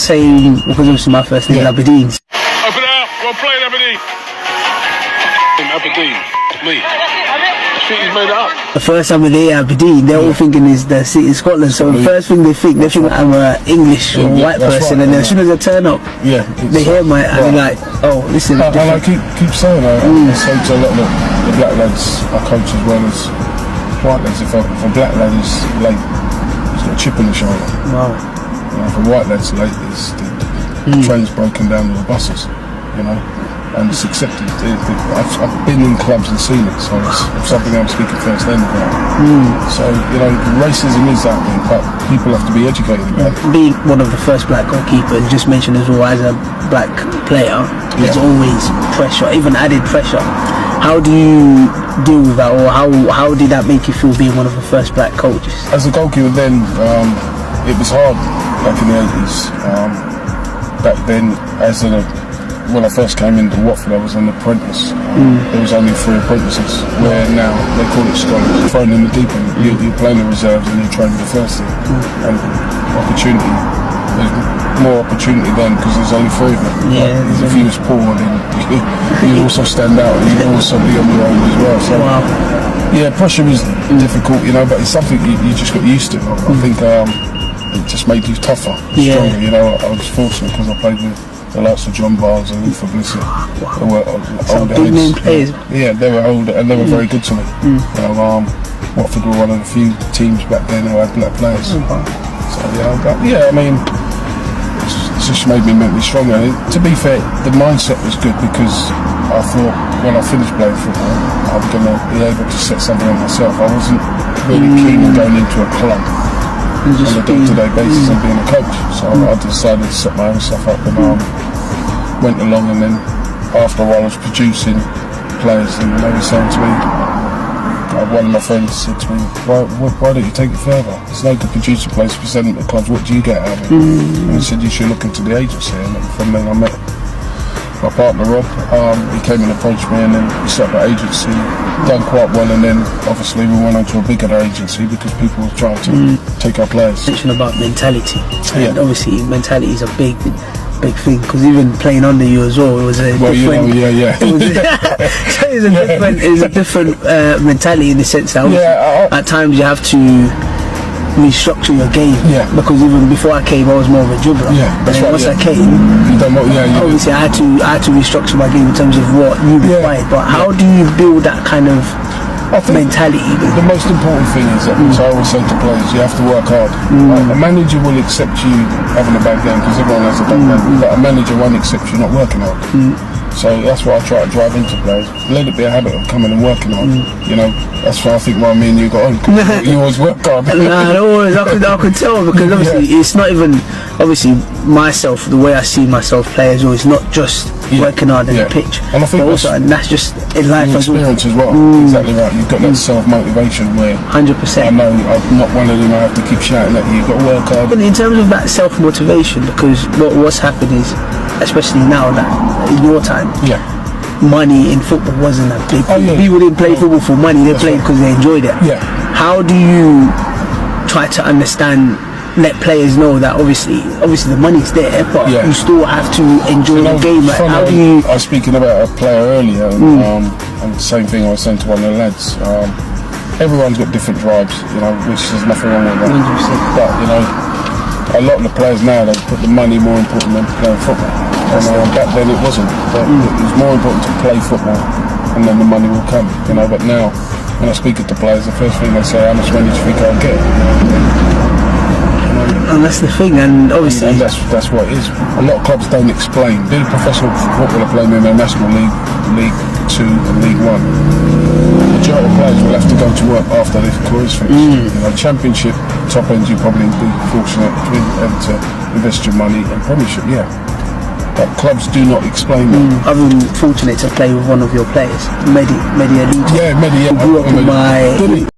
saying, because obviously my first name is Aberdeen. Open it up, we're playing Aberdeen. Aberdeen, me. City's made it up. The first time they hear Aberdeen, they're all thinking is the city in Scotland. So the first thing they think I'm an English or white person, right, and then as soon as I turn up, they hear my, and they're like, oh, listen. And I keep saying, I say to a lot of the black lads I coach as well as white lads, if a black lad is late, he's got a chip on the shoulder. Wow. You know, if a white lad's late, it's the train's broken down with the buses, you know. And it's accepted. I've been in clubs and seen it, so it's something I'm speaking first hand about. So, you know, racism is out there, but people have to be educated about it. Being one of the first black goalkeepers, just mentioned as well as a black player, there's always pressure, even added pressure. How do you deal with that, or how did that make you feel being one of the first black coaches? As a goalkeeper then, it was hard back in the 80s. Back then, when I first came into Watford, I was an apprentice. There was only 3 apprentices, where now they call it scholars. Thrown in the deep end, you're playing the reserves and you're training the first team. And opportunity, there's more opportunity then because there's only 3 of them. If you was poor, then you'd also stand out and you'd also be on your own as well. So, yeah, pressure is difficult, you know, but it's something you just got used to. I think it just made you tougher, stronger. You know, I was fortunate because I played with the likes of John Barnes and Luther Blissett. They were older big name players. Yeah, they were older and they were very good to me. You know, Watford were one of the few teams back then who had black players. So I mean, it's just made me mentally stronger. And to be fair, the mindset was good because I thought when I finished playing football, I'm going to be able to set something on myself. I wasn't really keen on going into a club on a day-to-day basis and being a coach, so I decided to set my own stuff up and went along, and then after a while I was producing players and they were saying to me, one of my friends said to me, why don't you take it further? It's no good producing players, presenting the clubs, what do you get out of it? And he said you should look into the agency, and from then I met my partner Rob. He came and approached me, and then we set up an agency, done quite well, and then obviously we went on to a bigger agency because people were trying to take our players. Mention about mentality, and obviously mentality is a big thing, because even playing under you as well, it was a different. It was a different mentality in the sense that at times you have to restructure your game, because even before I came I was more of a dribbler, once I came, obviously I had to restructure my game in terms of what you required. But how do you build that kind of mentality? The most important thing is that, which I always say to players, you have to work hard. A manager will accept you having a bad game because everyone has a bad game, but a manager won't accept you not working hard. So that's what I try to drive into players. Let it be a habit of coming and working hard. You know, that's why I think why me and you got on. You always work hard. I could tell, because obviously it's not even myself, the way I see myself play as well. It's not just working hard on the pitch, and I think and that's just in life as well. Experience as well. Exactly right. You've got that self-motivation where 100%. I know I'm not one of them. I have to keep shouting at you. You've got to work hard. But in terms of that self-motivation, because what's happened is, especially now that in your time, money in football wasn't that big. People didn't play football for money, they played because they enjoyed it. How do you try to understand, let players know that obviously the money's there, but you still have to enjoy the game? How do you... I was speaking about a player earlier, and the same thing I was saying to one of the lads. Everyone's got different drives, you know, which there's nothing wrong with that. 100%. But you know, a lot of the players now, they put the money more important than playing football. And back then it wasn't. But it was more important to play football, and then the money will come. You know, but now when I speak to players, the first thing they say, how much money do you think I'll get? And that's the thing, and obviously... And that's what it is. A lot of clubs don't explain. Being a professional footballer playing in a National League, League 2 and League 1, the majority of players will have to go to work after their careers finished. You know, Championship, top ends, you probably be fortunate to be able to invest your money, and Premiership, but clubs do not explain that. I've been fortunate to play with one of your players, Mehdi Ali. Mehdi. Who grew up in my